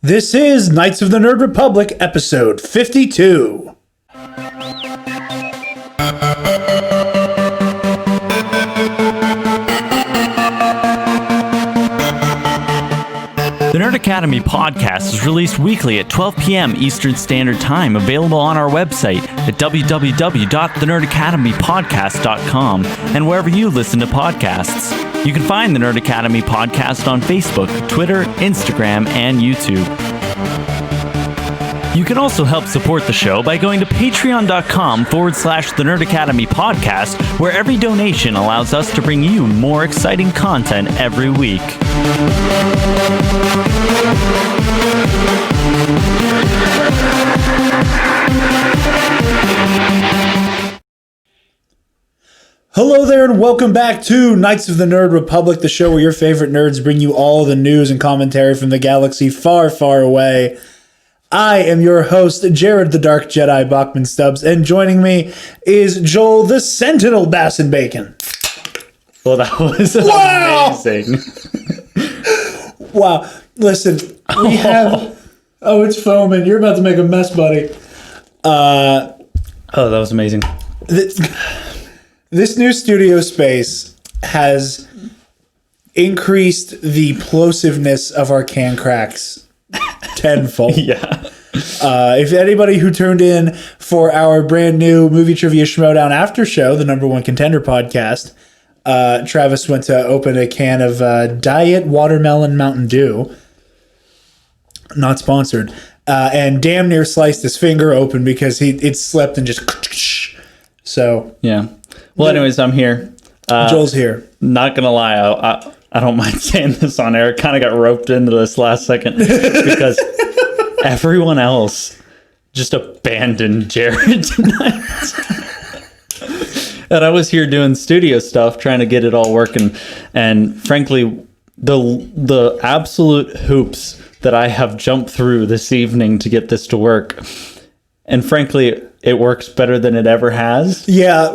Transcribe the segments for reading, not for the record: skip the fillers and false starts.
This is Knights of the Nerd Republic, episode 52. The Nerd Academy podcast is released weekly at 12 p.m. Eastern Standard Time, available on our website at www.thenerdacademypodcast.com and wherever you listen to podcasts. You can find the Nerd Academy podcast on Facebook, Twitter, Instagram, and YouTube. You can also help support the show by going to patreon.com/The Nerd Academy podcast, where every donation allows us to bring you more exciting content every week. Hello there and welcome back to Knights of the Nerd Republic, the show where your favorite nerds bring you all the news and commentary from the galaxy far, far away. I am your host, Jarod the Dark Jedi Bachman Stubbs, and joining me is Joel the Sentinel Bassin Bacon. Well, that was amazing. Wow. Listen, we have... Oh, it's foaming. You're about to make a mess, buddy. Oh, that was amazing. This new studio space has increased the plosiveness of our can cracks tenfold. Yeah. If anybody who tuned in for our brand new movie trivia Schmodown after show, the #1 contender podcast, Travis went to open a can of Diet Watermelon Mountain Dew. Not sponsored. And damn near sliced his finger open because it slipped and just... So... Yeah. Well, anyways, I'm here. Joel's here. Not gonna lie, I don't mind saying this on air. Kind of got roped into this last second because everyone else just abandoned Jarod tonight. And I was here doing studio stuff, trying to get it all working. And frankly, the absolute hoops that I have jumped through this evening to get this to work, and frankly, it works better than it ever has. Yeah,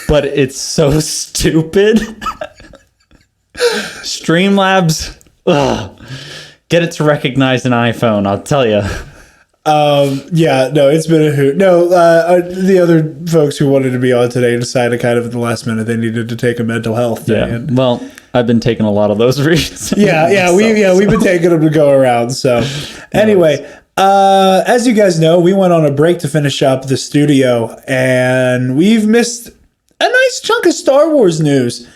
but it's so stupid. Streamlabs, get it to recognize an iPhone, I'll tell you. Yeah, no, it's been a hoot. No, the other folks who wanted to be on today decided kind of at the last minute they needed to take a mental health day. Yeah. Well, I've been taking a lot of those reads. We've been taking them to go around. So anyway, as you guys know, we went on a break to finish up the studio, and we've missed a nice chunk of Star Wars news.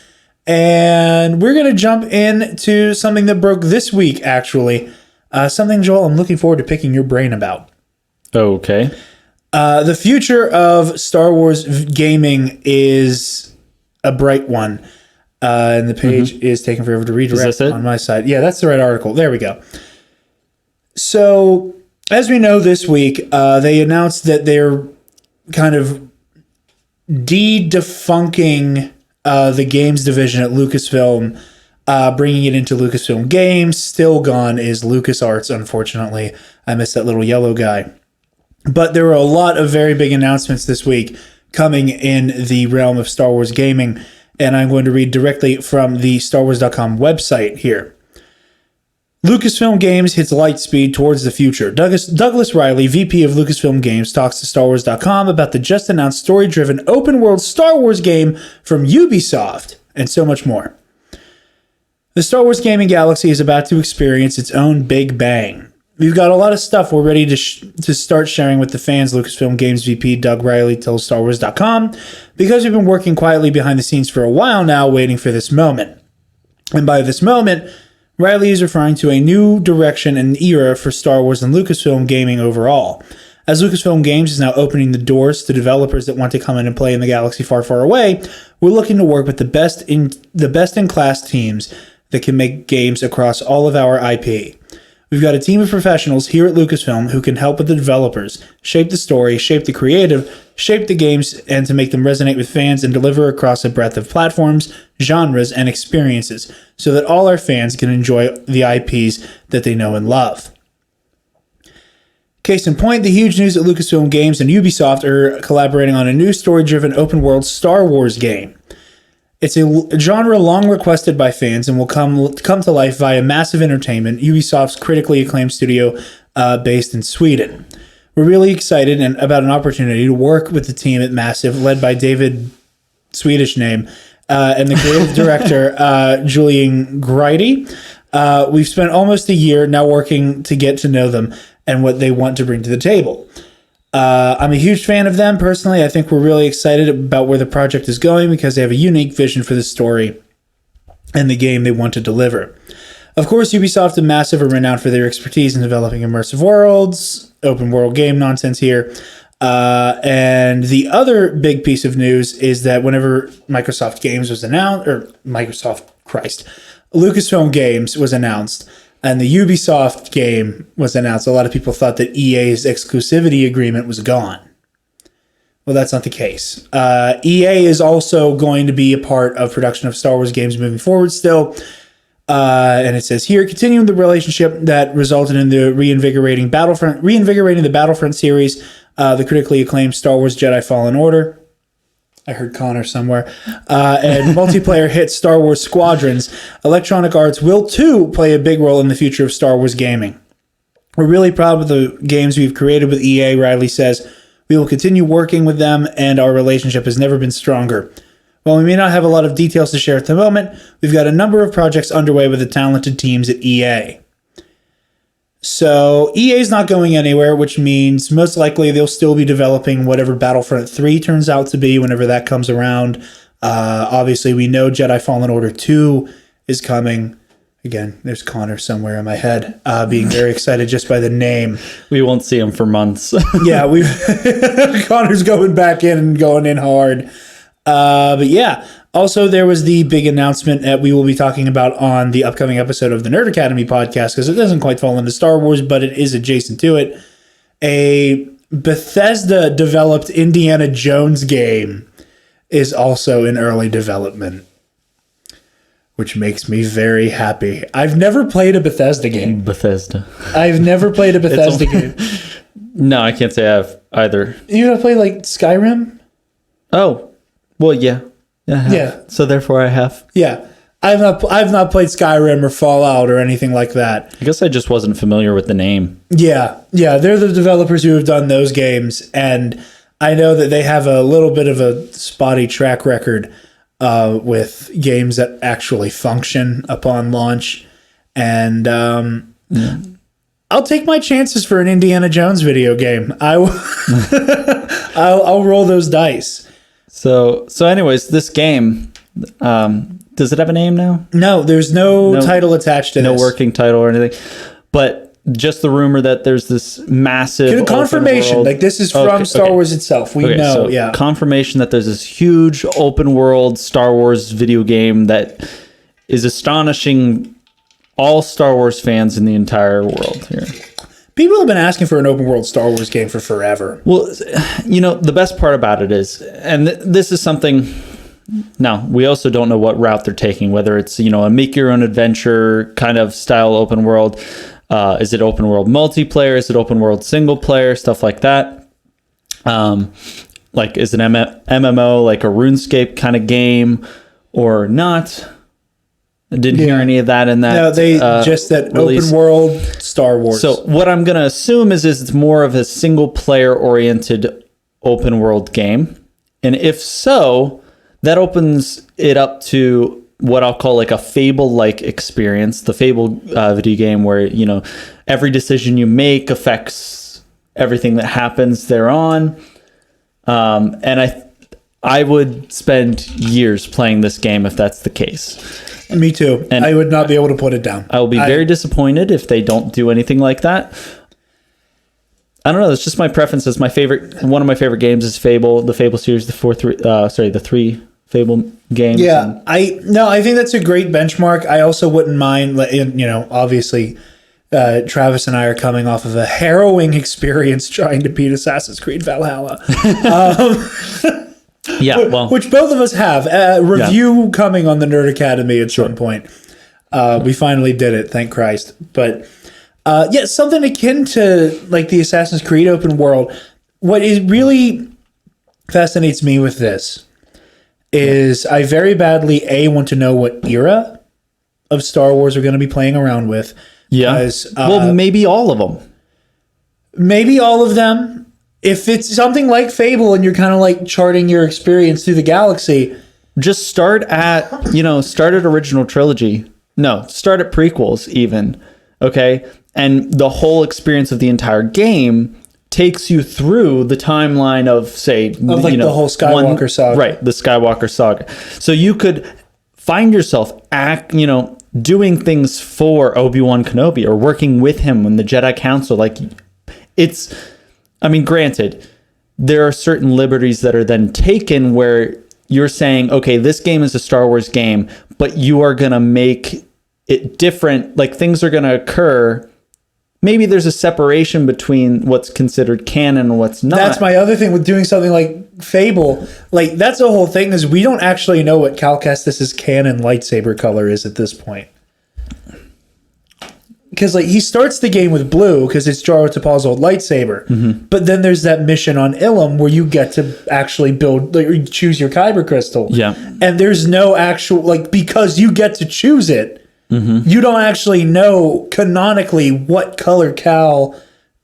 And we're going to jump into something that broke this week, actually. Something, Joel, I'm looking forward to picking your brain about. Okay. The future of Star Wars gaming is a bright one. And the page is taking forever to redirect on my side. Yeah, that's the right article. There we go. So, as we know, this week, they announced that they're kind of de-defunking the games division at LucasFilm, bringing it into LucasFilm Games. Still gone is LucasArts, unfortunately. I miss that little yellow guy. But there were a lot of very big announcements this week coming in the realm of Star Wars gaming, and I'm going to read directly from the StarWars.com website here. Lucasfilm Games hits light speed towards the future. Douglas Riley, VP of Lucasfilm Games, talks to StarWars.com about the just-announced story-driven open-world Star Wars game from Ubisoft, and so much more. The Star Wars gaming galaxy is about to experience its own big bang. We've got a lot of stuff we're ready to start sharing with the fans, Lucasfilm Games VP Doug Riley tells StarWars.com, because we've been working quietly behind the scenes for a while now, waiting for this moment. And by this moment, Riley is referring to a new direction and era for Star Wars and Lucasfilm gaming overall. As Lucasfilm Games is now opening the doors to developers that want to come in and play in the galaxy far, far away, we're looking to work with the best in class teams that can make games across all of our IP. We've got a team of professionals here at Lucasfilm who can help with the developers, shape the story, shape the creative, shape the games, and to make them resonate with fans and deliver across a breadth of platforms, genres, and experiences so that all our fans can enjoy the IPs that they know and love. Case in point, the huge news that Lucasfilm Games and Ubisoft are collaborating on a new story-driven open-world Star Wars game. It's a genre long requested by fans and will come to life via Massive Entertainment, Ubisoft's critically acclaimed studio based in Sweden. We're really excited about an opportunity to work with the team at Massive, led by David, Swedish name, and the creative director, Julian Gridy. We've spent almost a year now working to get to know them and what they want to bring to the table. I'm a huge fan of them personally. I think we're really excited about where the project is going because they have a unique vision for the story and the game they want to deliver. Of course, Ubisoft and Massive are renowned for their expertise in developing immersive worlds, open world game nonsense here. And the other big piece of news is that whenever Lucasfilm Games was announced, and the Ubisoft game was announced, a lot of people thought that EA's exclusivity agreement was gone. Well, that's not the case. EA is also going to be a part of production of Star Wars games moving forward still. And it says here, continuing the relationship that resulted in the reinvigorating the Battlefront series, the critically acclaimed Star Wars Jedi Fallen Order. I heard Connor somewhere. And multiplayer hit Star Wars Squadrons. Electronic Arts will, too, play a big role in the future of Star Wars gaming. We're really proud of the games we've created with EA, Riley says. We will continue working with them, and our relationship has never been stronger. While we may not have a lot of details to share at the moment, we've got a number of projects underway with the talented teams at EA. So EA is not going anywhere, which means most likely they'll still be developing whatever Battlefront 3 turns out to be whenever that comes around. Obviously, we know Jedi Fallen Order 2 is coming. Again, there's Connor somewhere in my head, being very excited just by the name. We won't see him for months. Yeah, Connor's going back in and going in hard. But yeah, also there was the big announcement that we will be talking about on the upcoming episode of the Nerd Academy podcast, because it doesn't quite fall into Star Wars, but it is adjacent to it. A Bethesda developed Indiana Jones game is also in early development, which makes me very happy. I've never played a Bethesda game. I've never played a Bethesda game. No, I can't say I have either. You ever play like Skyrim? Oh. Well, yeah. Yeah. So therefore I have. Yeah. I've not played Skyrim or Fallout or anything like that. I guess I just wasn't familiar with the name. Yeah. Yeah. They're the developers who have done those games. And I know that they have a little bit of a spotty track record with games that actually function upon launch. And I'll take my chances for an Indiana Jones video game. I'll roll those dice. So anyways, this game, does it have a name now? No, there's no title attached to this. No working title or anything. But just the rumor that there's this massive confirmation. Like this is from Star Wars itself. We know, so yeah. Confirmation that there's this huge open world Star Wars video game that is astonishing all Star Wars fans in the entire world here. People have been asking for an open world Star Wars game for forever. Well, the best part about it is, and this is something, now, we also don't know what route they're taking, whether it's, a make your own adventure kind of style open world. Is it open world multiplayer? Is it open world single player? Stuff like that. Like, is it MMO, like a RuneScape kind of game or not? I didn't hear any of that in that. No, they just that release. Open world Star Wars. So what I'm going to assume is it's more of a single player oriented open world game. And if so, that opens it up to what I'll call like a Fable-like experience. The Fable video game where, every decision you make affects everything that happens thereon. And I would spend years playing this game if that's the case. Me too. And I would not be able to put it down. I will be very disappointed if they don't do anything like that. I don't know. It's just my preference. It's my favorite. One of my favorite games is Fable, the Fable series, the three Fable games. Yeah, I think that's a great benchmark. I also wouldn't mind. Obviously, Travis and I are coming off of a harrowing experience trying to beat Assassin's Creed Valhalla. Yeah, well, which both of us have. Review coming on the Nerd Academy at some point. We finally did it, thank Christ. But something akin to like the Assassin's Creed open world. What is really fascinates me with this, is I very badly want to know what era of Star Wars we're going to be playing around with. Yeah. Well, maybe all of them. Maybe all of them. If it's something like Fable and you're kind of like charting your experience through the galaxy, just start at original trilogy. No, start at prequels even. Okay. And the whole experience of the entire game takes you through the timeline of, say, the whole Skywalker saga. Right, the Skywalker saga. So you could find yourself doing things for Obi-Wan Kenobi or working with him in the Jedi Council. Like, granted, there are certain liberties that are then taken where you're saying, okay, this game is a Star Wars game, but you are going to make it different. Like, things are going to occur. Maybe there's a separation between what's considered canon and what's not. That's my other thing with doing something like Fable. Like, that's the whole thing, is we don't actually know what Cal Kestis's canon lightsaber color is at this point. Because like he starts the game with blue because it's Jarod Tapal's old lightsaber. Mm-hmm. But then there's that mission on Ilum where you get to actually build, like, choose your kyber crystal. Yeah. And there's no actual, like, because you get to choose it, mm-hmm. you don't actually know canonically what color Cal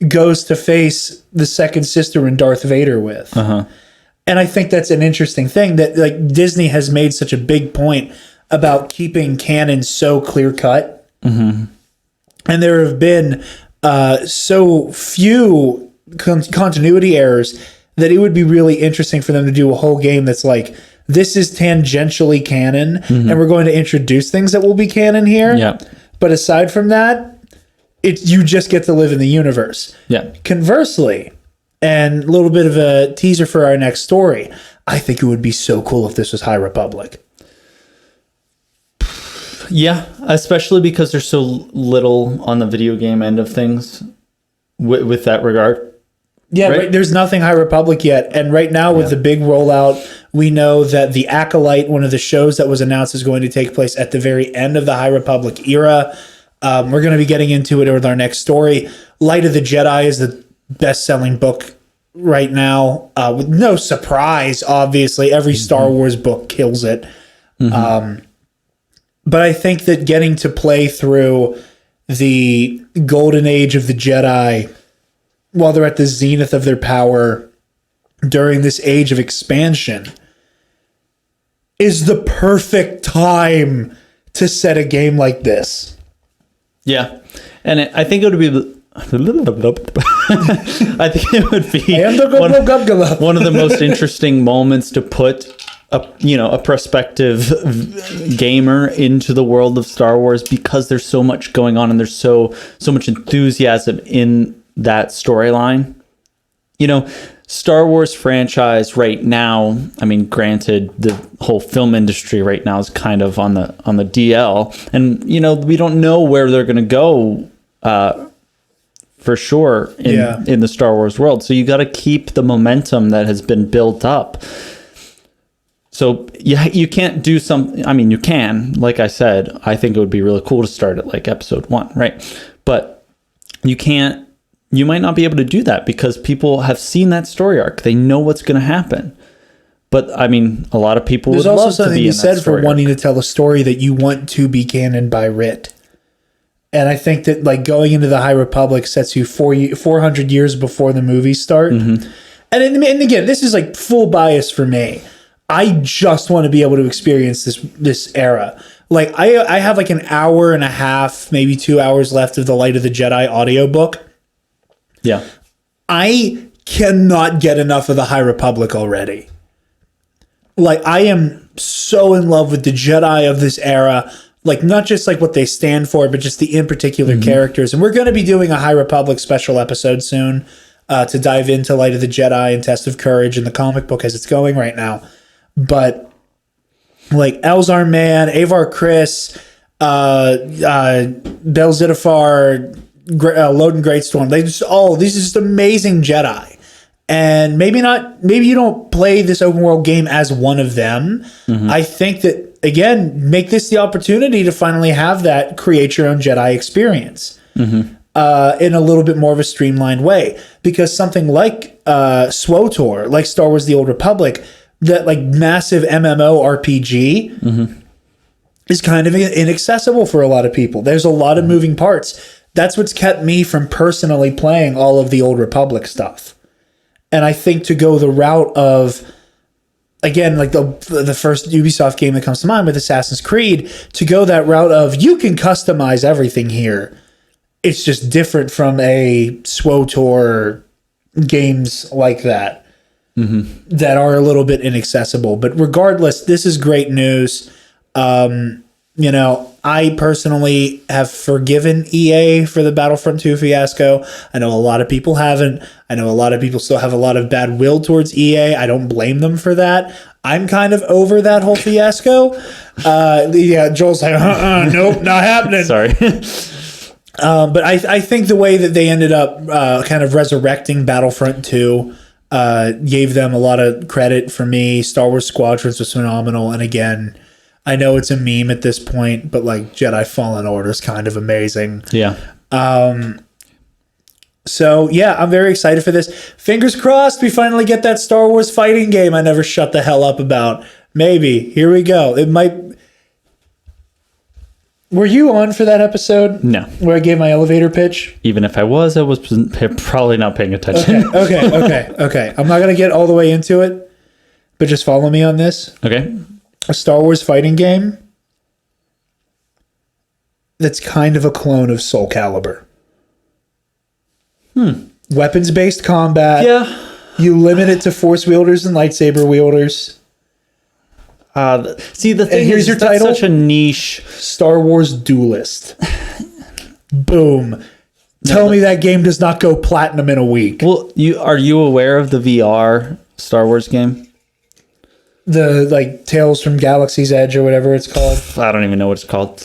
goes to face the second sister and Darth Vader with. Uh-huh. And I think that's an interesting thing that like Disney has made such a big point about keeping canon so clear cut. Mm-hmm. And there have been so few continuity errors that it would be really interesting for them to do a whole game that's like, this is tangentially canon, mm-hmm. and we're going to introduce things that will be canon here. Yeah. But aside from that, you just get to live in the universe. Yeah. Conversely, and a little bit of a teaser for our next story, I think it would be so cool if this was High Republic. Yeah, especially because there's so little on the video game end of things with that regard. Yeah, right? There's nothing High Republic yet. And right now with the big rollout, we know that The Acolyte, one of the shows that was announced, is going to take place at the very end of the High Republic era. We're going to be getting into it with our next story. Light of the Jedi is the best-selling book right now. With no surprise, obviously. Every Star Wars book kills it. Mm-hmm. But I think that getting to play through the golden age of the Jedi while they're at the zenith of their power during this age of expansion is the perfect time to set a game like this. Yeah. And I think it would be... I think it would be one of the most interesting moments to put a prospective gamer into the world of Star Wars, because there's so much going on and there's so much enthusiasm in that storyline. Star Wars franchise right now, I mean, granted, the whole film industry right now is kind of on the DL, and we don't know where they're going to go for sure in the Star Wars world. So you got to keep the momentum that has been built up. So you can't do something. I mean, you can, like I said, I think it would be really cool to start at like episode 1, right? But you can't. You might not be able to do that because people have seen that story arc. They know what's going to happen. But I mean, a lot of people would love to be in that story. There's also something to be said for wanting to tell a story that you want to be canon by writ. And I think that like going into the High Republic sets you 400 years before the movies start. Mm-hmm. And again, this is like full bias for me. I just want to be able to experience this era. Like I have like an hour and a half, maybe 2 hours left of the Light of the Jedi audiobook. Yeah. I cannot get enough of the High Republic already. Like, I am so in love with the Jedi of this era. Like, not just like what they stand for, but just the in particular characters. And we're going to be doing a High Republic special episode soon to dive into Light of the Jedi and Test of Courage and the comic book as it's going right now. But like Elzar Mann, Avar Kriss, Bel Zittafar, Loden Greatstorm, these are just amazing Jedi. And maybe you don't play this open world game as one of them. Mm-hmm. I think that, again, make this the opportunity to finally have that create your own Jedi experience in a little bit more of a streamlined way. Because something like SWTOR, like Star Wars The Old Republic, that like massive MMO RPG is kind of inaccessible for a lot of people. There's a lot of moving parts. That's what's kept me from personally playing all of the Old Republic stuff. And I think to go the route of, again, like the first Ubisoft game that comes to mind with Assassin's Creed, to go that route of you can customize everything here. It's just different from a SWTOR games like that that are a little bit inaccessible. But regardless, this is great news. You know, I personally have forgiven EA for the Battlefront 2 fiasco. I know a lot of people haven't. I know a lot of people still have a lot of bad will towards EA. I don't blame them for that. I'm kind of over that whole fiasco. Yeah, Joel's like, nope, not happening. Sorry. But I think the way that they ended up kind of resurrecting Battlefront 2 gave them a lot of credit for me. Star Wars Squadrons was phenomenal. And again, I know it's a meme at this point, but like Jedi Fallen Order is kind of amazing. Yeah. So yeah, I'm very excited for this. Fingers crossed we finally get that Star Wars fighting game I never shut the hell up about. Maybe. Here we go. It might... Were you on for that episode? No. Where I gave my elevator pitch? Even if I was probably not paying attention. Okay. I'm not going to get all the way into it, but just follow me on this. Okay. A Star Wars fighting game that's kind of a clone of Soul Calibur. Weapons-based combat. Yeah. You limit it to Force wielders and lightsaber wielders. See, the thing here's is, your that's title? such a niche. Star Wars Duelist. Boom. Tell me that game does not go platinum in a week. Well, are you aware of the VR Star Wars game? The like Tales from Galaxy's Edge or whatever it's called. I don't even know what it's called.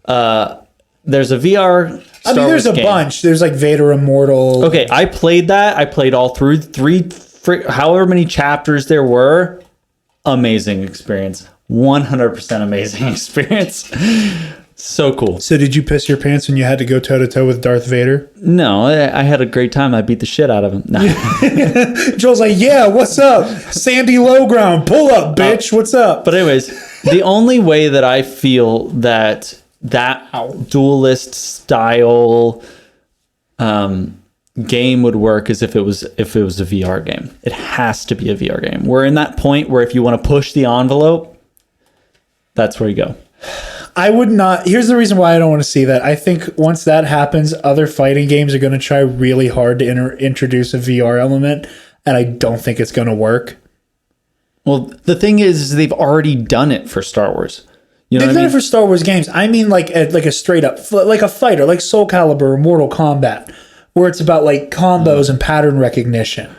There's a VR Star there's Wars a game. bunch. There's like Vader Immortal. Okay, I played that. I played all through however many chapters there were. Amazing experience. 100% amazing experience. So cool. So did you piss your pants when you had to go toe-to-toe with Darth Vader? No, I had a great time. I beat the shit out of him. No. Joel's like, yeah, what's up? Sandy Lowground, pull up, bitch. What's up? But anyways, the only way that I feel that duelist style game would work is if it was a VR game. It has to be a VR game. We're in that point where if you want to push the envelope, that's where you go. I would not. Here's the reason why I don't want to see that. I think once that happens, other fighting games are going to try really hard to introduce a VR element, and I don't think it's going to work. Well, the thing is they've already done it for Star Wars. You know They've done it for Star Wars games. I mean, like a straight up, like a fighter, like Soul Calibur or Mortal Kombat, where it's about like combos and pattern recognition.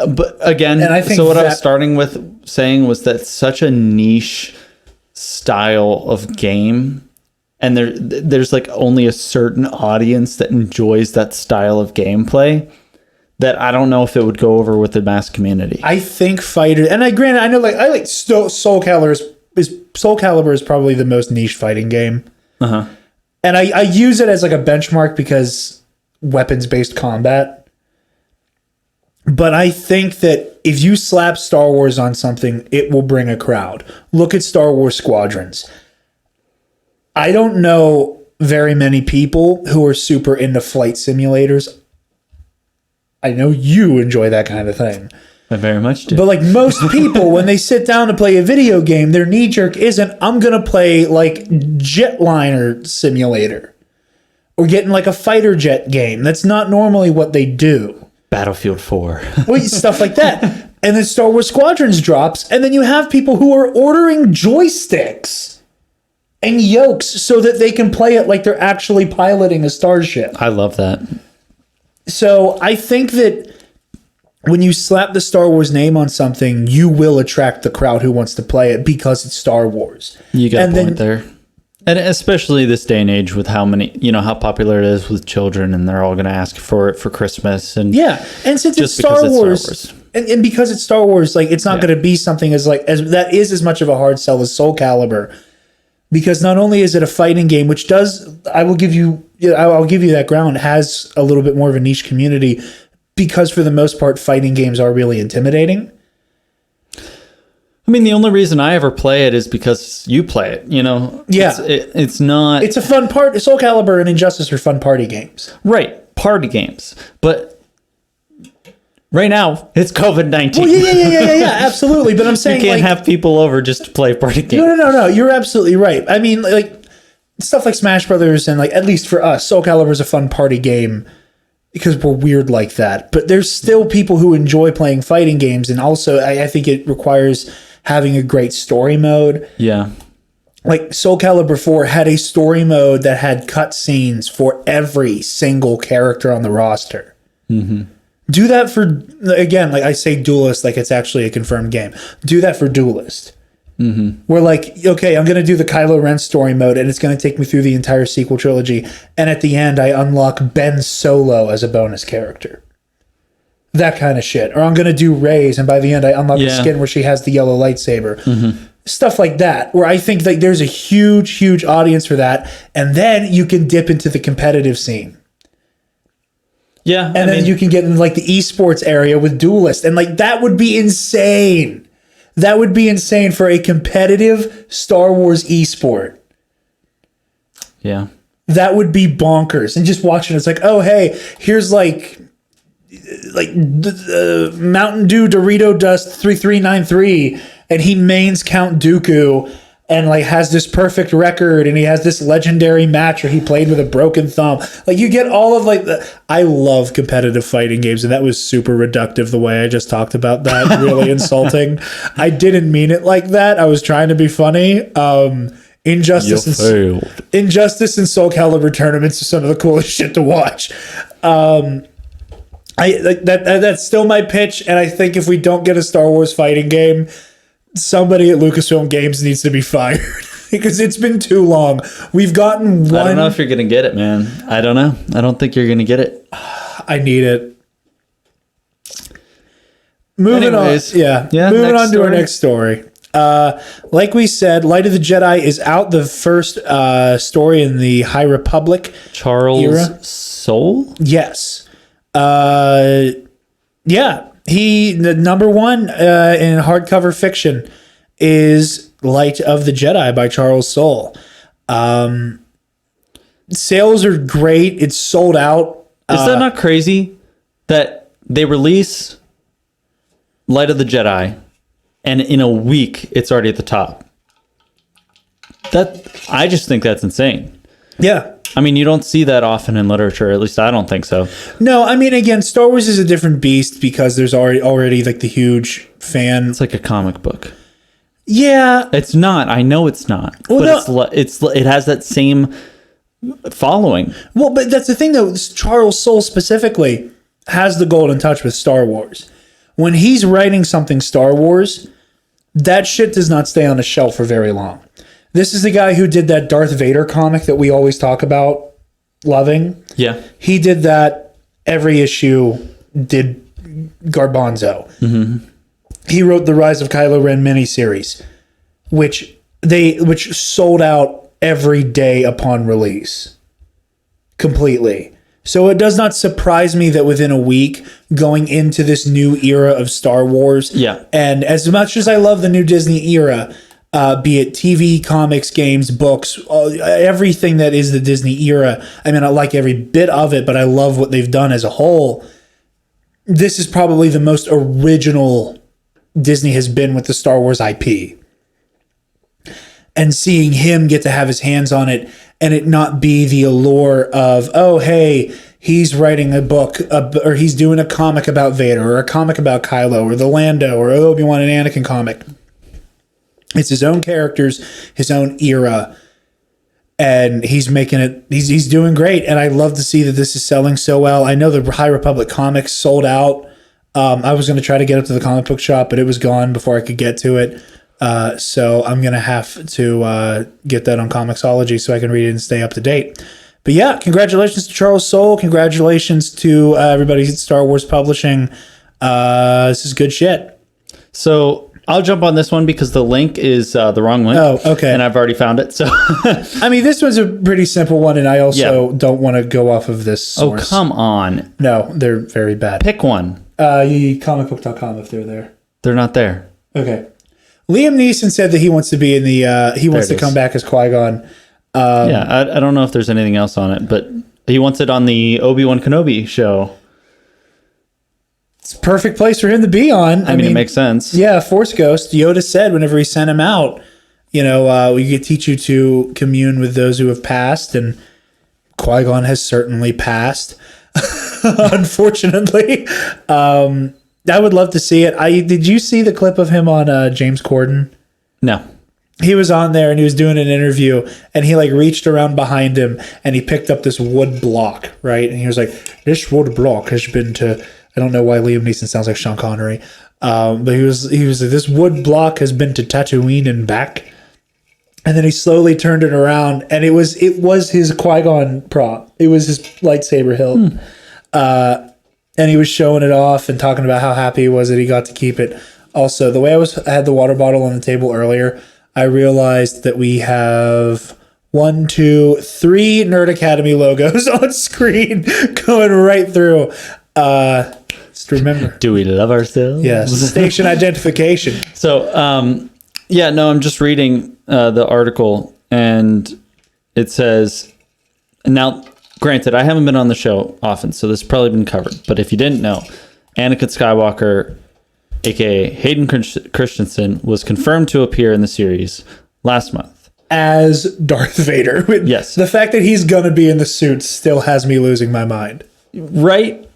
But again, and I think I was starting with saying was that such a niche style of game, and there's like only a certain audience that enjoys that style of gameplay, that I don't know if it would go over with the mass community. I think fighter, and I know like I like Soul Calibur is probably the most niche fighting game. And I use it as like a benchmark because weapons based combat. But I think that if you slap Star Wars on something, it will bring a crowd. Look at Star Wars Squadrons. I don't know very many people who are super into flight simulators. I know you enjoy that kind of thing. I very much do. But like most people, when they sit down to play a video game, their knee jerk isn't, I'm going to play like Jetliner Simulator or getting like a fighter jet game. That's not normally what they do. Battlefield 4. Well, stuff like that. And then Star Wars Squadrons drops, and then you have people who are ordering joysticks and yokes so that they can play it like they're actually piloting a starship. I love that. So I think that when you slap the Star Wars name on something, you will attract the crowd who wants to play it because it's Star Wars. You got a point there. And especially this day and age with how many, how popular it is with children, and they're all going to ask for it for Christmas. And yeah, and since it's Star Wars, and because it's Star Wars, like it's not going to be something as that is as much of a hard sell as Soul Calibur, because not only is it a fighting game, which I'll give you that ground, has a little bit more of a niche community, because for the most part, fighting games are really intimidating. I mean, the only reason I ever play it is because you play it, you know? Yeah. It's not... It's a fun part. Soul Calibur and Injustice are fun party games. Right. Party games. But right now, it's COVID-19. Well, yeah, absolutely. But I'm saying, you can't have people over just to play party games. No. You're absolutely right. I mean, like, stuff like Smash Brothers and, like, at least for us, Soul Calibur is a fun party game because we're weird like that. But there's still people who enjoy playing fighting games. And also, I think it requires having a great story mode. Yeah. Like Soul Calibur 4 had a story mode that had cutscenes for every single character on the roster. Mm-hmm. Do that for, again, like I say Duelist, like it's actually a confirmed game. Do that for Duelist. Mm-hmm. We're like, okay, I'm going to do the Kylo Ren story mode and it's going to take me through the entire sequel trilogy. And at the end, I unlock Ben Solo as a bonus character. That kind of shit. Or I'm going to do Rey's, and by the end, I unlock the skin where she has the yellow lightsaber. Mm-hmm. Stuff like that, where I think like there's a huge audience for that. And then you can dip into the competitive scene. Yeah. And then you can get into like the esports area with Duelist. And like that would be insane. That would be insane for a competitive Star Wars esport. Yeah. That would be bonkers. And just watching it's like, oh, hey, here's like Mountain Dew Dorito Dust 3393 and he mains Count Dooku and like has this perfect record and he has this legendary match where he played with a broken thumb. Like you get all of like I love competitive fighting games and that was super reductive the way I just talked about that. Really insulting. I didn't mean it like that. I was trying to be funny. Injustice and Soul Calibur tournaments are some of the coolest shit to watch. I like that's still my pitch, and I think if we don't get a Star Wars fighting game, somebody at LucasFilm Games needs to be fired because it's been too long. We've gotten one. I don't know if you're gonna get it, man. I don't know. I don't think you're gonna get it. I need it. Moving Anyways, on. Yeah. Moving on to our next story. Like we said, Light of the Jedi is out. The first story in the High Republic Charles era. Soule? Yes. Yeah, the number one in hardcover fiction is Light of the Jedi by Charles Soule. Sales are great. It's sold out. Is that not crazy that they release Light of the Jedi and in a week it's already at the top? I just think that's insane. Yeah. I mean, you don't see that often in literature. At least I don't think so. No, I mean, again, Star Wars is a different beast because there's already like the huge fan. It's like a comic book. Yeah, it's not. I know it's not. Well, but it has that same following. Well, but that's the thing, though. Charles Soule specifically has the golden touch with Star Wars. When he's writing something Star Wars, that shit does not stay on a shelf for very long. This is the guy who did that Darth Vader comic that we always talk about loving. Yeah. He did that every issue, did Garbanzo. Mm-hmm. He wrote the Rise of Kylo Ren miniseries, which sold out every day upon release. Completely. So it does not surprise me that within a week, going into this new era of Star Wars, and as much as I love the new Disney era, be it TV, comics, games, books, everything that is the Disney era. I mean, I like every bit of it, but I love what they've done as a whole. This is probably the most original Disney has been with the Star Wars IP. And seeing him get to have his hands on it and it not be the allure of, oh, hey, he's writing a book or he's doing a comic about Vader or a comic about Kylo or the Lando or Obi-Wan and Anakin comic. It's his own characters, his own era, and he's making it. He's doing great, and I love to see that this is selling so well. I know the High Republic comics sold out. I was going to try to get up to the comic book shop, but it was gone before I could get to it. So I'm going to have to get that on Comixology so I can read it and stay up to date. But yeah, congratulations to Charles Soule. Congratulations to everybody at Star Wars Publishing. This is good shit. So I'll jump on this one because the link is the wrong link. Oh, okay. And I've already found it. So I mean, this one's a pretty simple one, and I also don't want to go off of this source. Oh, come on. No, they're very bad. Pick one. Comicbook.com if they're there. They're not there. Okay. Liam Neeson said that he wants to be in the. He wants to come back as Qui-Gon. I don't know if there's anything else on it, but he wants it on the Obi-Wan Kenobi show. It's a perfect place for him to be on. I mean, it makes sense. Yeah, Force Ghost. Yoda said whenever he sent him out, we could teach you to commune with those who have passed, and Qui-Gon has certainly passed. Unfortunately, I would love to see it. Did you see the clip of him on James Corden? No. He was on there and he was doing an interview, and he like reached around behind him and he picked up this wood block, right? And he was like, "This wood block has been to." I don't know why Liam Neeson sounds like Sean Connery, but he was like, "This wood block has been to Tatooine and back." And then he slowly turned it around, and it was his Qui-Gon prop. It was his lightsaber hilt, and he was showing it off and talking about how happy he was that he got to keep it. Also, the way I had the water bottle on the table earlier, I realized that we have 1, 2, 3 Nerd Academy logos on screen going right through. Just remember. Do we love ourselves? Yes. Station identification. So, I'm just reading the article, and it says, now, granted, I haven't been on the show often, so this has probably been covered, but if you didn't know, Anakin Skywalker, aka Hayden Christensen, was confirmed to appear in the series last month as Darth Vader. Yes. The fact that he's going to be in the suit still has me losing my mind. Right?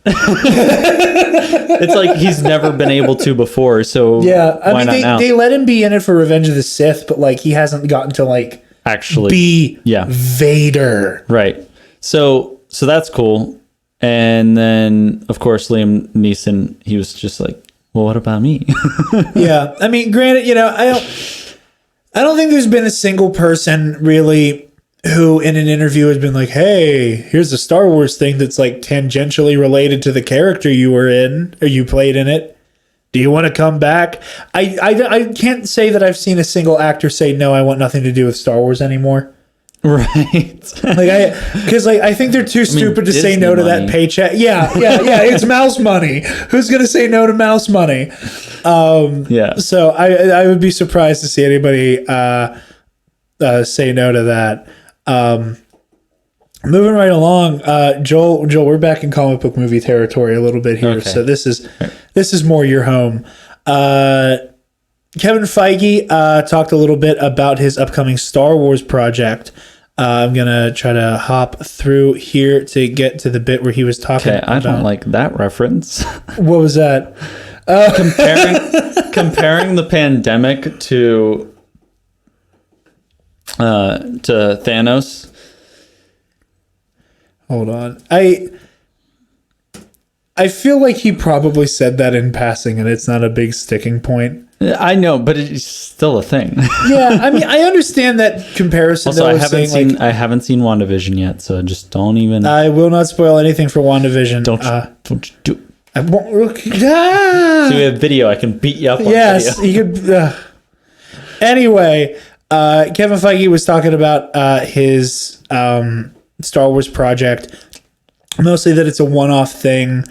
It's like he's never been able to before, so yeah, why not now? They let him be in it for Revenge of the Sith, but like he hasn't gotten to like actually be Vader. Right. So that's cool. And then of course Liam Neeson, he was just like, well, what about me? Yeah. I mean, granted, I don't think there's been a single person really who in an interview has been like, hey, here's a Star Wars thing that's like tangentially related to the character you were in or you played in it. Do you want to come back? I can't say that I've seen a single actor say, no, I want nothing to do with Star Wars anymore. Right. I think they're too stupid to say no to that paycheck. Yeah. It's mouse money. Who's going to say no to mouse money? Yeah. So I would be surprised to see anybody say no to that. Moving right along, Joel, we're back in comic book movie territory a little bit here. Okay. So this is more your home. Kevin Feige talked a little bit about his upcoming Star Wars project. I'm going to try to hop through here to get to the bit where he was talking about... I don't like that reference. What was that? Comparing the pandemic to Thanos. Hold on. I feel like he probably said that in passing and it's not a big sticking point. I know, but it's still a thing. Yeah, I mean, I understand that comparison. Also, I haven't seen WandaVision yet, so just don't even. I will not spoil anything for WandaVision. Don't you do. I won't look. So we have video. I can beat you up on video. Yes, you could. Anyway, Kevin Feige was talking about his Star Wars project. Mostly that it's a one-off thing.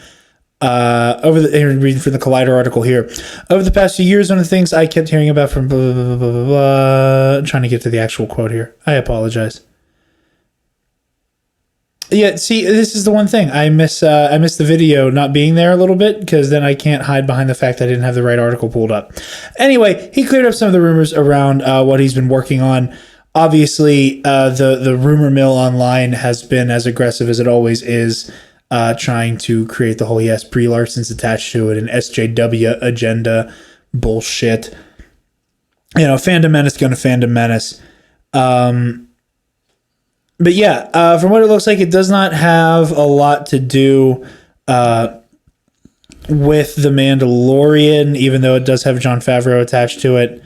Reading from the Collider article here. Over the past few years, one of the things I kept hearing about from blah, blah, blah, blah, blah, blah. I'm trying to get to the actual quote here. I apologize. Yeah, see, this is the one thing. I miss the video not being there a little bit because then I can't hide behind the fact that I didn't have the right article pulled up. Anyway, he cleared up some of the rumors around what he's been working on. Obviously, the rumor mill online has been as aggressive as it always is, trying to create the whole Brie Larson's attached to it and SJW agenda bullshit. Fandom menace going to fandom menace. But yeah, from what it looks like, it does not have a lot to do with The Mandalorian, even though it does have Jon Favreau attached to it.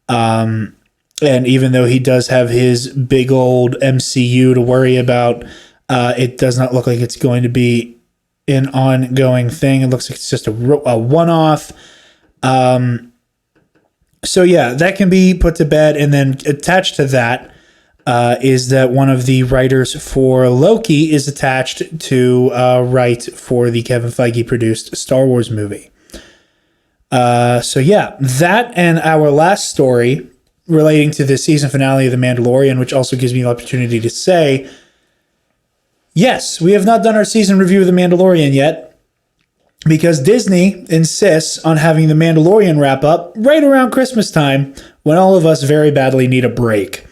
And even though he does have his big old MCU to worry about, it does not look like it's going to be an ongoing thing. It looks like it's just a one-off. So yeah, that can be put to bed. And then attached to that is that one of the writers for Loki is attached to write for the Kevin Feige produced Star Wars movie. So yeah, that and our last story relating to the season finale of The Mandalorian, which also gives me the opportunity to say, yes, we have not done our season review of The Mandalorian yet because Disney insists on having The Mandalorian wrap up right around Christmas time when all of us very badly need a break.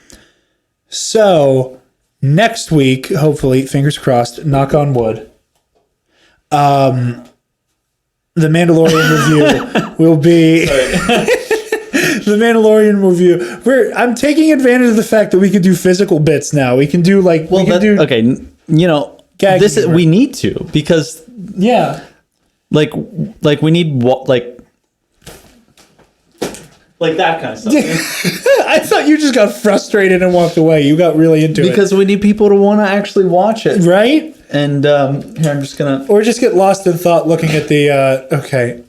So next week, hopefully, fingers crossed, knock on wood, the Mandalorian review will be the Mandalorian review. I'm taking advantage of the fact that we can do physical bits now. We can do like okay. You know, we need to because like we need like that kind of stuff. I thought you just got frustrated and walked away. You got really into it. Because we need people to want to actually watch it. Right? And here, I'm just going to... Or just get lost in thought looking at the... okay.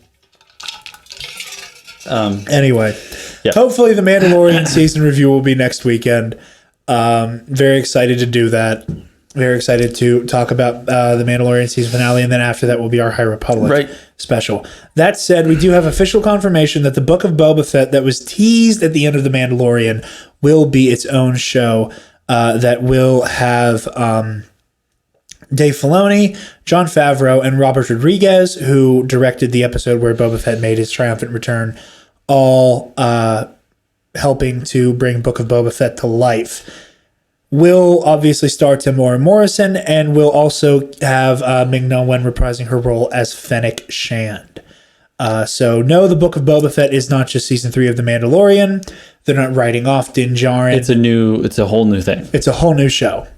Anyway. Yeah. Hopefully the Mandalorian season review will be next weekend. Very excited to do that. Very excited to talk about the Mandalorian season finale, and then after that will be our High Republic special. That said, we do have official confirmation that the Book of Boba Fett that was teased at the end of the Mandalorian will be its own show that will have Dave Filoni, Jon Favreau, and Robert Rodriguez, who directed the episode where Boba Fett made his triumphant return, all helping to bring Book of Boba Fett to life. Will obviously star Tamora Morrison, and will also have Ming-Na Wen reprising her role as Fennec Shand. So no, the Book of Boba Fett is not just season 3 of The Mandalorian. They're not writing off Din Djarin. It's a whole new thing. It's a whole new show.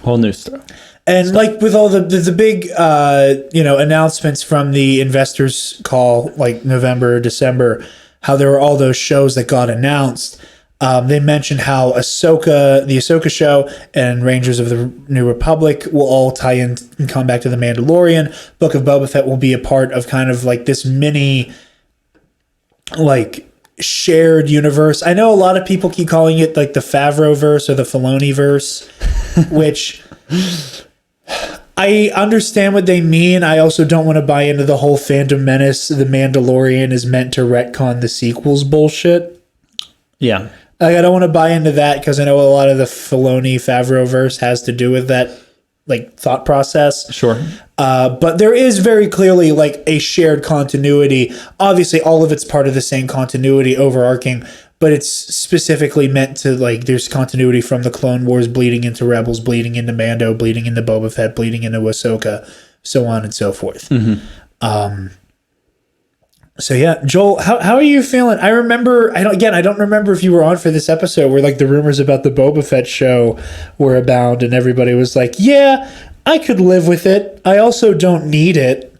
Whole new stuff. And like with all the big announcements from the investors call, like November, December, how there were all those shows that got announced. They mentioned how the Ahsoka show and Rangers of the New Republic will all tie in and come back to The Mandalorian. Book of Boba Fett will be a part of kind of like this mini, like, shared universe. I know a lot of people keep calling it like the Favreau verse or the Filoni verse, which I understand what they mean. I also don't want to buy into the whole Phantom Menace, The Mandalorian is meant to retcon the sequels bullshit. Yeah. Like, I don't want to buy into that because I know a lot of the Filoni Favreau verse has to do with that, like, thought process. Sure. But there is very clearly like a shared continuity. Obviously, all of it's part of the same continuity, overarching, but it's specifically meant to, like, there's continuity from the Clone Wars bleeding into Rebels, bleeding into Mando, bleeding into Boba Fett, bleeding into Ahsoka, so on and so forth. Mm-hmm. So yeah, Joel, how are you feeling? I don't remember if you were on for this episode where like the rumors about the Boba Fett show were abound and everybody was like, yeah, I could live with it. I also don't need it.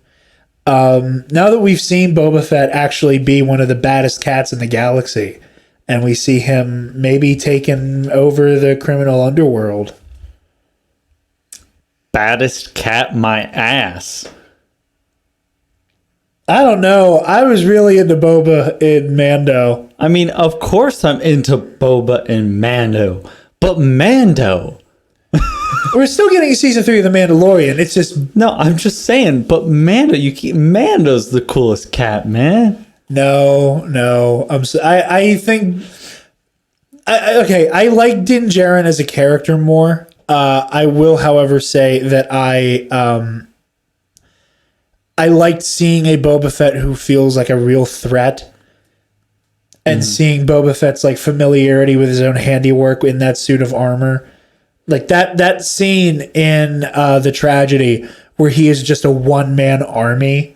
Now that we've seen Boba Fett actually be one of the baddest cats in the galaxy, and we see him maybe taking over the criminal underworld. Baddest cat, my ass. I don't know. I was really into Boba in Mando. I mean, of course I'm into Boba and Mando, but Mando. We're still getting season 3 of The Mandalorian. It's just... No, I'm just saying, but Mando's the coolest cat, man. No. I think... I like Din Djarin as a character more. I will, however, say that I liked seeing a Boba Fett who feels like a real threat, and seeing Boba Fett's like familiarity with his own handiwork in that suit of armor. Like that scene in The Tragedy where he is just a one-man army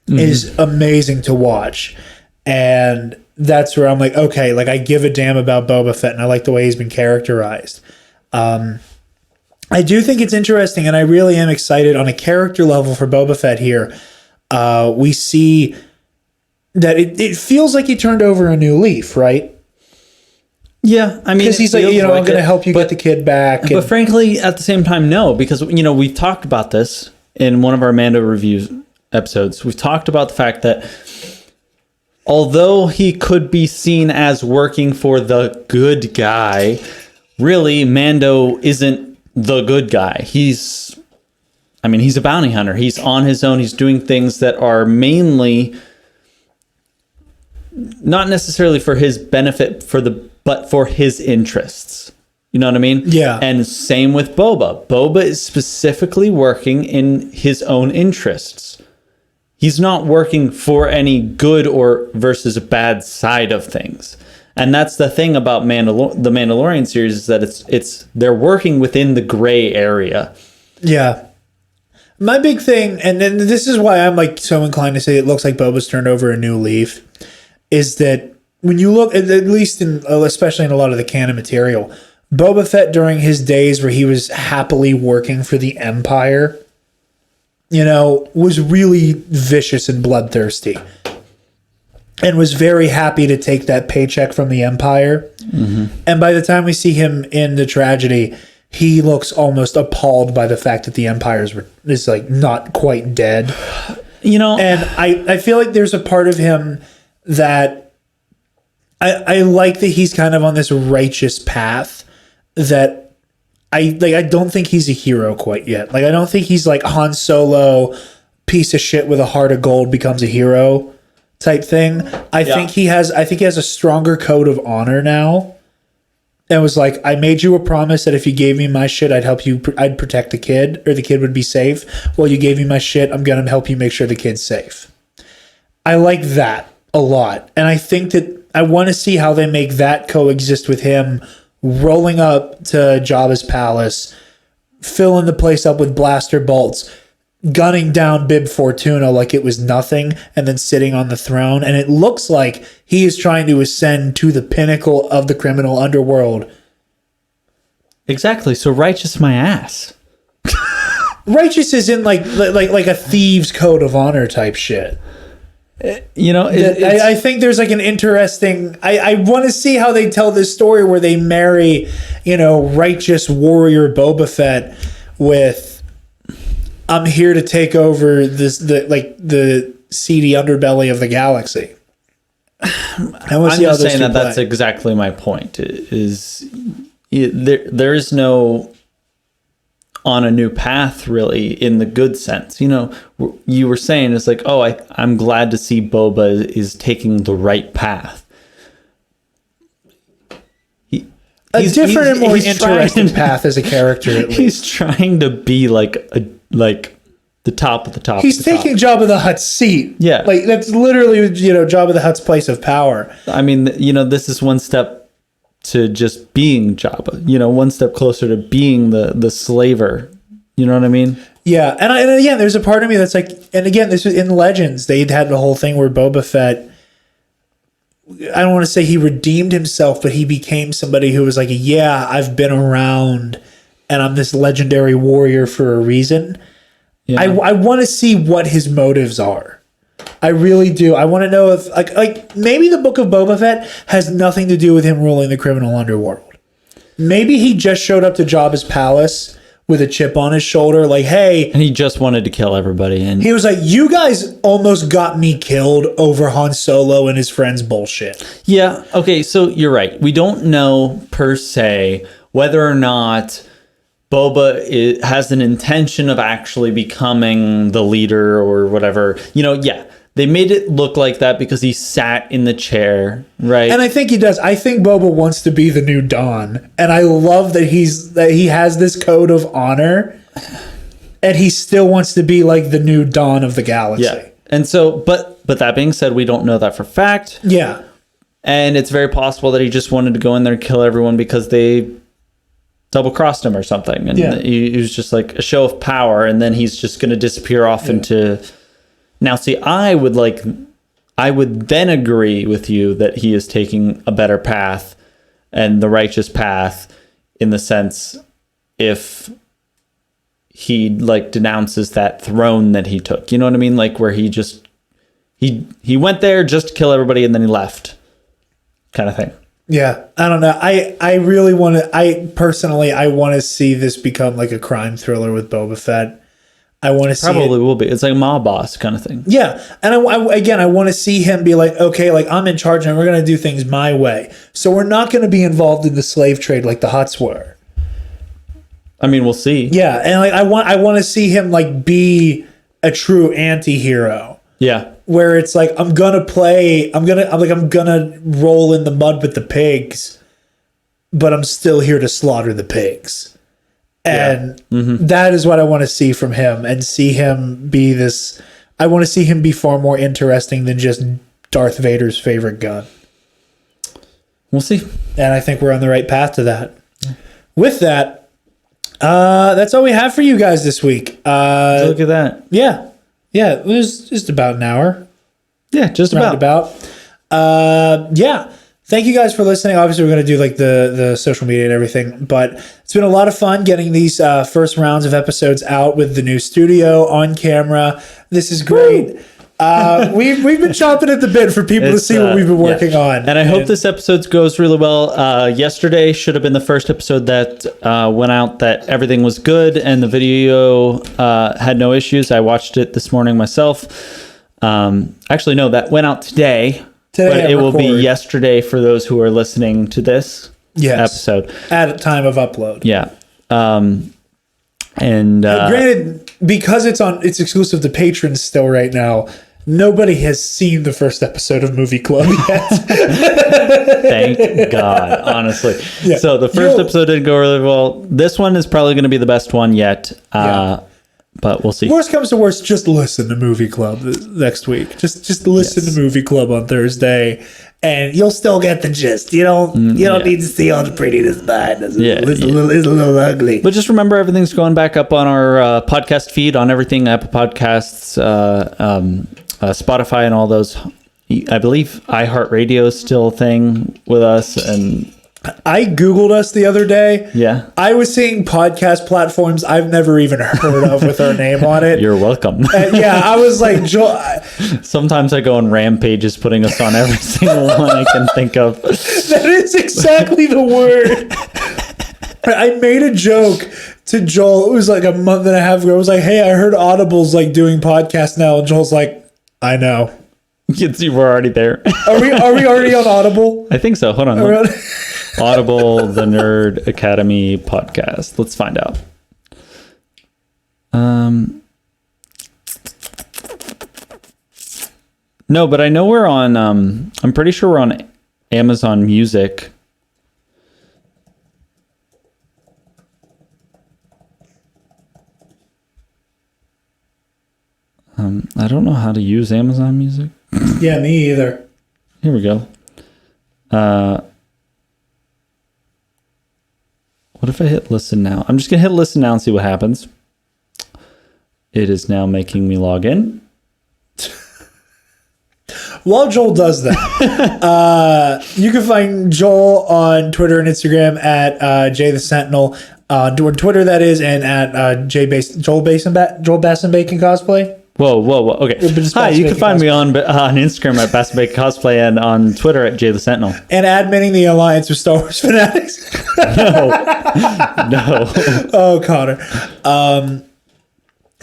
is amazing to watch. And that's where I'm like, okay, like I give a damn about Boba Fett and I like the way he's been characterized. I do think it's interesting, and I really am excited on a character level for Boba Fett here. We see that it feels like he turned over a new leaf, right? Yeah, I mean, because he's like, I'm going to help you get the kid back. But frankly, at the same time, no, because we've talked about this in one of our Mando reviews episodes. We've talked about the fact that although he could be seen as working for the good guy, really Mando isn't the good guy. He's a bounty hunter. He's on his own. He's doing things that are mainly not necessarily for his benefit but for his interests. You know what I mean? Yeah. And same with Boba. Boba is specifically working in his own interests. He's not working for any good or versus a bad side of things. And that's the thing about the Mandalorian series, is that it's they're working within the gray area. Yeah. My big thing, and then this is why I'm like so inclined to say it looks like Boba's turned over a new leaf, is that when you look, at least especially in a lot of the canon material, Boba Fett during his days where he was happily working for the Empire, was really vicious and bloodthirsty. And was very happy to take that paycheck from the Empire. Mm-hmm. And by the time we see him in the tragedy, he looks almost appalled by the fact that the Empire is like not quite dead. And I feel like there's a part of him that I like, that he's kind of on this righteous path, that I don't think he's a hero quite yet. Like, I don't think he's like Han Solo, piece of shit with a heart of gold becomes a hero type thing. I think he has a stronger code of honor now. And was like, I made you a promise that if you gave me my shit, I'd protect the kid, or the kid would be safe. Well, you gave me my shit, I'm going to help you make sure the kid's safe. I like that a lot. And I think that I want to see how they make that coexist with him rolling up to Jabba's palace, filling the place up with blaster bolts, gunning down Bib Fortuna like it was nothing, and then sitting on the throne. And it looks like he is trying to ascend to the pinnacle of the criminal underworld. Exactly. So righteous my ass. Righteous is in like a thieves' code of honor type shit. I think there's like an interesting. I want to see how they tell this story where they marry, righteous warrior Boba Fett with, I'm here to take over the seedy underbelly of the galaxy. I'm just saying that's exactly my point. There is no on a new path, really, in the good sense. You were saying it's like, I'm glad to see Boba is taking the right path. He's different and more interesting path as a character. At least. He's trying to be like the top of the top. He's taking Jabba the Hutt's seat. Yeah, like that's literally Jabba the Hutt's place of power. I mean, this is one step to just being Jabba. One step closer to being the slaver. You know what I mean? Yeah, and again, there's a part of me that's like, and again, this was in Legends. They'd had the whole thing where Boba Fett, I don't want to say he redeemed himself, but he became somebody who was like, yeah, I've been around and I'm this legendary warrior for a reason. Yeah. I want to see what his motives are. I really do. I want to know if like maybe the Book of Boba Fett has nothing to do with him ruling the criminal underworld. Maybe he just showed up to Jabba's palace with a chip on his shoulder, like, hey. And he just wanted to kill everybody. And he was like, you guys almost got me killed over Han Solo and his friends' bullshit. Yeah, okay, so you're right. We don't know, per se, whether or not Boba has an intention of actually becoming the leader or whatever. They made it look like that because he sat in the chair, right? And I think he does. I think Boba wants to be the new Dawn. And I love that he has this code of honor and he still wants to be like the new Dawn of the galaxy. Yeah. And so, but that being said, we don't know that for fact. Yeah. And it's very possible that he just wanted to go in there and kill everyone because they double-crossed him or something. And he was just like a show of power, and then he's just going to disappear off into... Now, see, I would then agree with you that he is taking a better path and the righteous path, in the sense if he denounces that throne that he took. You know what I mean? Like where he he went there just to kill everybody and then he left, kind of thing. Yeah, I don't know. I really want to. I want to see this become like a crime thriller with Boba Fett. I want to see probably will be. It's like mob boss kind of thing. Yeah, and I want to see him be like, okay, like I'm in charge and we're going to do things my way. So we're not going to be involved in the slave trade like the Hutts were. I mean, we'll see. Yeah, and like I want to see him like be a true anti-hero. Yeah. where it's like I'm gonna roll in the mud with the pigs, but I'm still here to slaughter the pigs. And that is what I want to see from him, and see him be this. I want to see him be far more interesting than just Darth Vader's favorite gun. We'll see. And I think we're on the right path to that. With that, that's all we have for you guys this week. Look at that. Yeah. It was just about an hour. Yeah, just about. Yeah. Thank you guys for listening. Obviously, we're going to do like the social media and everything, but it's been a lot of fun getting these first rounds of episodes out with the new studio on camera. This is great. We've been chomping at the bit for people to see what we've been working on. And I hope this episode goes really well. Yesterday should have been the first episode that went out that everything was good and the video had no issues. I watched it this morning myself. Actually, no, that went out today. But it will be yesterday for those who are listening to this episode. At time of upload. Yeah. And granted, because it's exclusive to patrons still right now, nobody has seen the first episode of Movie Club yet. Thank God, honestly. Yeah. So the first episode didn't go really well. This one is probably going to be the best one yet. But we'll see. Worst comes to worst, just listen to Movie Club next week. Just listen to Movie Club on Thursday, and you'll still get the gist. You don't need to see all the prettiness behind us. It's a little ugly. But just remember, everything's going back up on our podcast feed on everything: Apple Podcasts, Spotify, and all those. I believe iHeartRadio is still a thing with us, and I Googled us the other day. Yeah. I was seeing podcast platforms I've never even heard of with our name on it. You're welcome. I was like, sometimes I go on rampages putting us on every single one I can think of. That is exactly the word. I made a joke to Joel. It was like a month and a half ago. I was like, hey, I heard Audible's like doing podcasts now. And Joel's like, I know. You can see we're already there. Are we already on Audible? I think so. Hold on. Audible, the Nerd Academy podcast. Let's find out. No, but I know we're on. I'm pretty sure we're on Amazon Music. I don't know how to use Amazon Music. Yeah, me either. Here we go. What if I hit listen now? I'm just going to hit listen now and see what happens. It is now making me log in. While Joel does that, you can find Joel on Twitter and Instagram at Jay the Sentinel. On Twitter, that is, and at Joel Bass and Bacon Cosplay. Whoa. Okay. Hi, you can find me on Instagram at Bass and Bacon Cosplay and on Twitter at Jay the Sentinel. And admitting the alliance with Star Wars fanatics. No. Oh, Connor.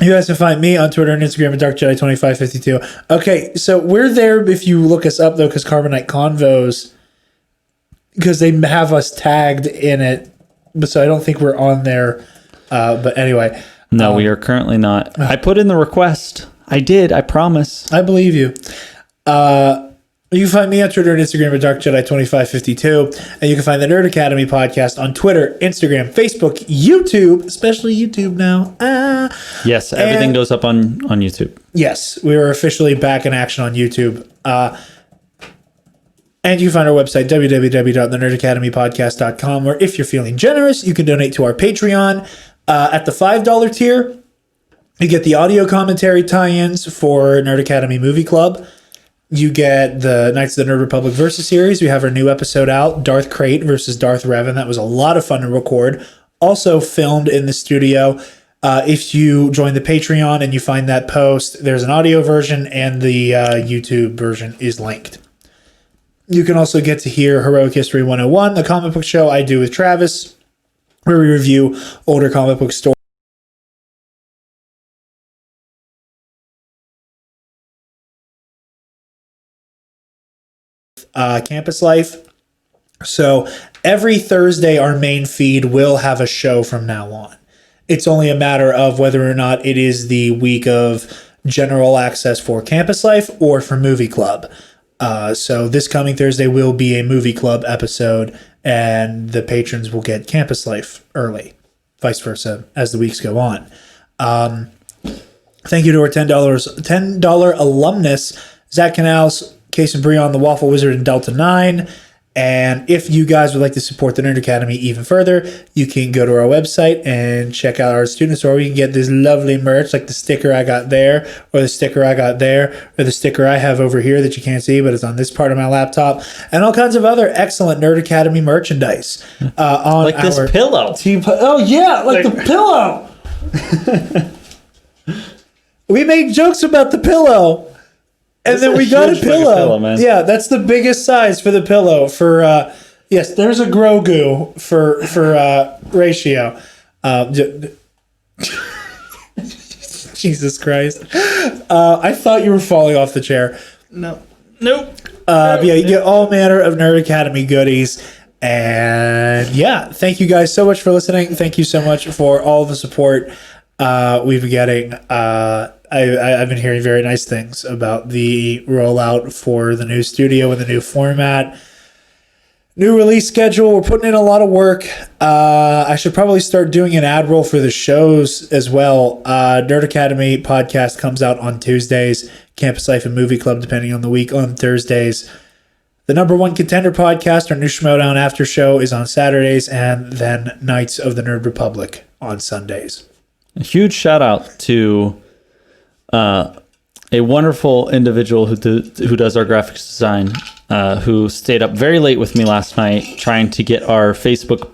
You guys can find me on Twitter and Instagram at DarkJedi2552. Okay, so we're there if you look us up, though, because Carbonite Convos, because they have us tagged in it. But so I don't think we're on there. But anyway. No, we are currently not. I put in the request. I did. I promise. I believe you. You can find me on Twitter and Instagram at DarkJedi2552. And you can find the Nerd Academy podcast on Twitter, Instagram, Facebook, YouTube, especially YouTube now. Yes, everything goes up on YouTube. Yes, we are officially back in action on YouTube. And you can find our website, www.thenerdacademypodcast.com, where if you're feeling generous, you can donate to our Patreon. At the $5 tier, you get the audio commentary tie-ins for Nerd Academy Movie Club. You get the Knights of the Nerd Republic Versus series. We have our new episode out, Darth Crate versus Darth Revan. That was a lot of fun to record. Also filmed in the studio. If you join the Patreon and you find that post, there's an audio version and the YouTube version is linked. You can also get to hear Heroic History 101, the comic book show I do with Travis, where we review older comic book stories. Campus life. So every Thursday, our main feed will have a show from now on. It's only a matter of whether or not it is the week of general access for Campus Life or for Movie Club. So this coming Thursday will be a Movie Club episode, and the patrons will get Campus Life early, vice versa, as the weeks go on. Thank you to our $10 alumnus, Zach Canals, Case and Brion, the Waffle Wizard, and Delta 9. And if you guys would like to support the Nerd Academy even further, you can go to our website and check out our student store. You can get this lovely merch, like the sticker I got there, or the sticker I got there, or the sticker I have over here that you can't see, but it's on this part of my laptop, and all kinds of other excellent Nerd Academy merchandise. On Like this pillow. Oh, yeah, like the pillow. We made jokes about the pillow. And then we got a pillow. Man. Yeah, that's the biggest size for the pillow. For yes, there's a Grogu for ratio. Jesus Christ! I thought you were falling off the chair. No. Nope. Yeah, you get all manner of Nerd Academy goodies. And yeah, thank you guys so much for listening. Thank you so much for all the support we've been getting. I've been hearing very nice things about the rollout for the new studio and the new format. New release schedule. We're putting in a lot of work. I should probably start doing an ad roll for the shows as well. Nerd Academy podcast comes out on Tuesdays. Campus Life and Movie Club, depending on the week, on Thursdays. The number one contender podcast, our new Schmodown after show, is on Saturdays, and then Knights of the Nerd Republic on Sundays. A huge shout out to a wonderful individual who does our graphics design, who stayed up very late with me last night trying to get our Facebook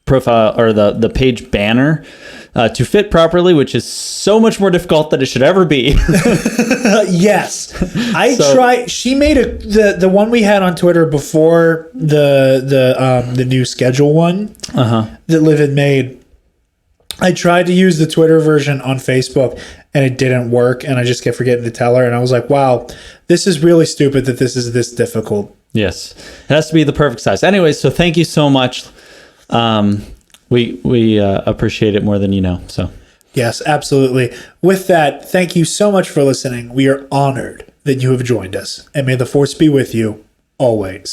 profile, or the page banner, to fit properly, which is so much more difficult than it should ever be. Yes, she made the one we had on Twitter before the new schedule one that Liv had made. I tried to use the Twitter version on Facebook and it didn't work, and I just kept forgetting to tell her, and I was like, wow, this is really stupid that this is this difficult. Yes, it has to be the perfect size. Anyways, so thank you so much. We appreciate it more than you know. So yes, absolutely. With that, thank you so much for listening. We are honored that you have joined us, and may the Force be with you always.